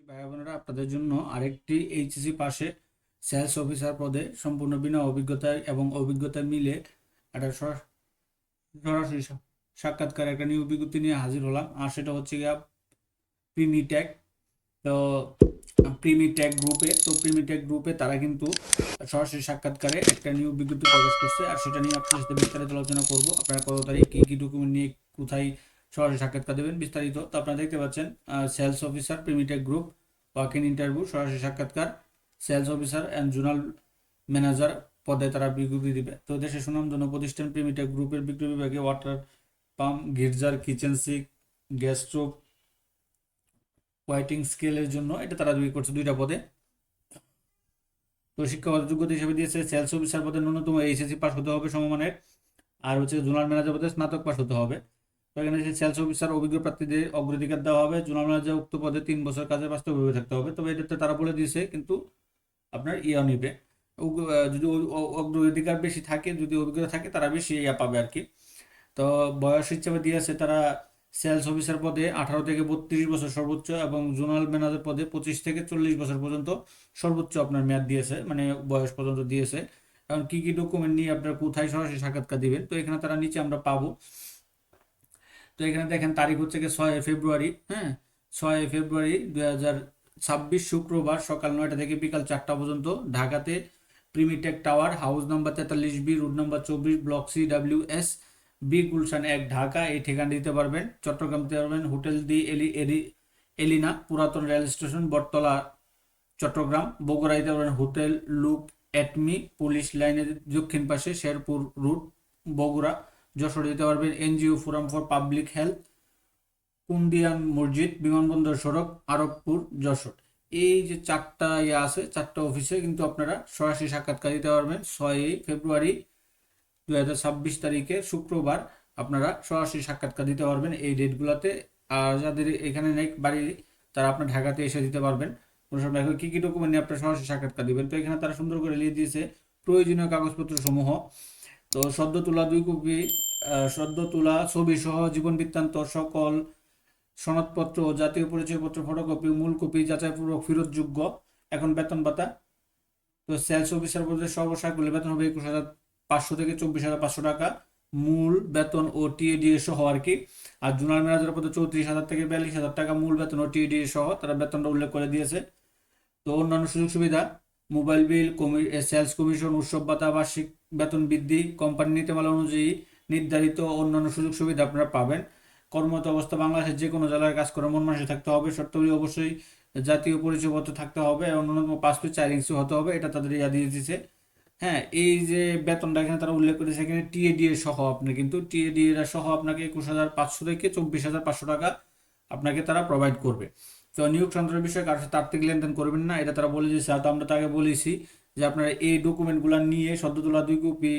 ভাই বোনেরা, আপনাদের জন্য আরেকটি এইচএসসি পাশে সেলস অফিসার পদে সম্পূর্ণ বিনা অভিজ্ঞতায় এবং অভিজ্ঞতা মিলে একটা সরাসরি সাক্ষাৎকার একটা নিয়োগ বিজ্ঞপ্তি নিয়ে হাজির হলাম। আর সেটা হচ্ছে গিয়া প্রিমিটেক। তো প্রিমিটেক গ্রুপে তারা কিন্তু সরাসরি সাক্ষাৎকারে একটা নিয়োগ বিজ্ঞপ্তি প্রকাশ করছে, আর সেটা নিয়ে আপনার সাথে বিস্তারিত আলোচনা করবো। আপনারা কত তারিখ কী কী ডকুমেন্ট নিয়ে কোথায় সরাসরি সাক্ষাৎকার দেবেন বিস্তারিত। তো আপনারা দেখতে পাচ্ছেন সেলস অফিসার প্রিমিটেক গ্রুপ ওয়াক ইন ইন্টারভিউ সরাসরি সাক্ষাৎকার sales officer and zonal manager পদে তারা বিজ্ঞপ্তি দিবে। তো দেশের সুনামধন্য প্রতিষ্ঠান প্রিমিটেক গ্রুপের বিক্রয় বিভাগে ওয়াটার পাম্প, গির্জার, kitchen sync, gas stove, whitening স্কেলের জন্য এটা তারা করছে দুইটা পদে। তো শিক্ষাগত যোগ্যতা হিসেবে দিয়েছে সেলস অফিসার পদে ন্যূনতম এইচএসসি পাস হতে হবে সমমানের, আর হচ্ছে জোনাল ম্যানেজার পদে স্নাতক পাস হতে হবে। তো এখানে সেলস অফিসার অভিজ্ঞ প্রার্থীদের অগ্রাধিকার দেওয়া হবে। জোনাল ম্যানেজার উক্ত পদে 3 বছর কাজে বাস্তবে থাকতে হবে। তবে এটাতে তারা বলে দিয়েছে কিন্তু আপনার ইয়া নিবে, যদি অগ্রাধিকার বেশি থাকে, যদি অভিজ্ঞতা থাকে তারা বেশি ইয়া পাবে আর কি। তো বয়স হিসেবে দিয়েছে তারা সেলস অফিসার পদে 18 থেকে 32 বছর সর্বোচ্চ, এবং জোনাল ম্যানেজার পদে 25 থেকে 40 বছর পর্যন্ত সর্বোচ্চ আপনার মেয়াদ দিয়েছে, মানে বয়স পর্যন্ত দিয়েছে। কারণ কি কি ডকুমেন্ট নিয়ে আপনার কোথায় সরাসরি সাক্ষাৎকার দিবেন, তো এখানে তারা নিচে আমরা পাবো। তো এখানে দেখেন তারিখ হচ্ছে কি 6 ফেব্রুয়ারি, হ্যাঁ 6 ফেব্রুয়ারি 2026 শুক্রবার সকাল 9টা থেকে বিকাল 4টা পর্যন্ত ঢাকাতে প্রিমিটেক tower, house number 43B, road number 24, block CWS B, Gulshan 1, Dhaka. এই ঠিকানা দিতে পারবেন। চট্টগ্রাম দিতে পারবেন হোটেল দি এলিনা, পুরাতন রেল স্টেশন, বটতলা, চট্টগ্রাম। বগুড়া দিতে পারবেন হোটেল লুক এটমি, পুলিশ লাইনের দক্ষিণ পাশে, শেরপুর রুট, বগুড়া। যশোর দিতে পারবেন NGO forum for public health, কুন্দিয়ান মসজিদ, বিমানবন্দর সড়ক, আরবপুর, যশোর। এই যে চারটা ইয়ে আছে, চারটা অফিসে কিন্তু আপনারা সরাসরি সাক্ষাৎকার দিতে পারবেন 6 ফেব্রুয়ারি 2026 তারিখে শুক্রবার আপনারা সরাসরি সাক্ষাৎকার দিতে পারবেন এই ডেটগুলোতে। আর যাদের এখানে নেই বাড়ি, তারা আপনার ঢাকাতে এসে দিতে পারবেন। কি কি ডকুমেন্ট নিয়ে আপনারা সরাসরি সাক্ষাৎকার দিবেন, তো এখানে তারা সুন্দর করে লিখে দিয়েছে প্রয়োজনীয় কাগজপত্র সমূহ। তো সদ্য তোলা 2 কপি, সদ্য তোলা ছবি সহ জীবন বৃত্তান্ত, সকল সনদপত্র ও জাতীয় পরিচয়পত্র ফটোকপি, মূল কপি যাচাইপূর্বক ফেরতযোগ্য। এখন বেতন ভাতা, তো সেলস অফিসার পদে সর্বসাকুল্যে বেতন হবে 21,500 থেকে 24,500 টাকা, মূল বেতন ও টিএডিএ সহ আর কি। আর জোনাল ম্যানেজার পদে 34,000 থেকে 42,000 টাকা, মূল বেতন ও টিএডিএ সহ তারা বেতনটা উল্লেখ করে দিয়েছে। তো অন্যান্য সুযোগ সুবিধা, মোবাইল বিল, সেলস কমিশন, উৎসব ভাতা, বার্ষিক বেতন বৃদ্ধি, কোম্পানি নীতিমালা অনুযায়ী নির্ধারিত অন্যান্য সুযোগ সুবিধা আপনারা পাবেন। কর্মরত অবস্থা বাংলাদেশের যে কোনো জেলায় কাজ করে মন মানসিক থাকতে হবে। শর্তাবলী অবশ্যই জাতীয় পরিচয়পত্র থাকতে হবে এবং ন্যূনতম 5 ফিট 4 ইঞ্চি হতে হবে, এটা তাদের ইয়া দিয়ে দিয়েছে। হ্যাঁ, এই যে বেতনটা এখানে তারা উল্লেখ করেছে, এখানে টিএডিএ সহ আপনি কিন্তু টিএডিএ সহ আপনাকে 21,500 থেকে 24,500 টাকা আপনাকে তারা প্রোভাইড করবে। তো নিয়োগ সংক্রান্ত বিষয়ে কারোর সাথে আর্থিক লেনদেন করবেন না, এটা তারা বলে দিয়েছে। তো আমরা তাকে বলেছি যে আপনারা এই ডকুমেন্টগুলো নিয়ে সদ্য তোলা 2 কপি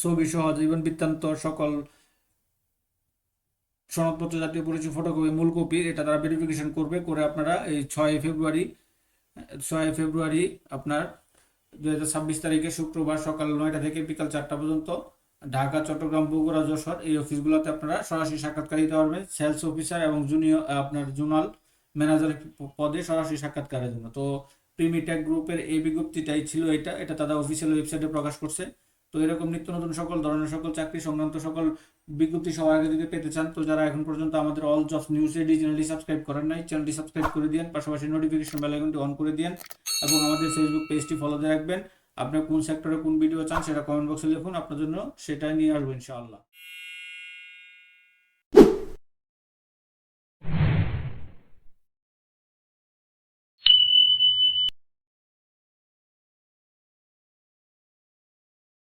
ছবি সহ জীবন বৃত্তান্ত, সকল সনদপত্র, জাতীয় পরিচয় ফটোকপি, মূল কপি, এটা তারা ভেরিফিকেশন করবে। করে আপনারা এই 6 ফেব্রুয়ারি আপনার 2026 তারিখে শুক্রবার সকাল 9টা থেকে বিকাল 4টা পর্যন্ত ঢাকা, চট্টগ্রাম, বগুড়া, যশোর এই অফিসগুলোতে আপনারা সরাসরি সাক্ষাৎকার দিতে পারবেন সেলস অফিসার এবং জুনিয়র আপনার জোনাল ম্যানেজার পদে সরাসরি সাক্ষাৎকারের জন্য। তো প্রিমিটেক গ্রুপের এই বিজ্ঞপ্তিটাই ছিল, এটা তাদের অফিসিয়াল ওয়েবসাইটে প্রকাশ করছে। তো এরকম নিত্য নতুন সকল ধরনের সকল চাকরি সংক্রান্ত সকল বিজ্ঞপ্তি সবার আগে যদি পেতে চান, তো যারা এখন পর্যন্ত আমাদের অল জবস নিউজ রেডি চ্যানেলটি সাবস্ক্রাইব করেন নাই, চ্যানেলটি সাবস্ক্রাইব করে দিন, পাশাপাশি নোটিফিকেশন বেল আইকনটি অন করে দিন এবং আমাদের ফেসবুক পেজটি ফলো দিয়ে রাখবেন। আপনি কোন সেক্টরে কোন ভিডিও চান সেটা কমেন্ট বক্সে লিখুন, আপনার জন্য সেটাই নিয়ে আসবো ইনশাআল্লাহ।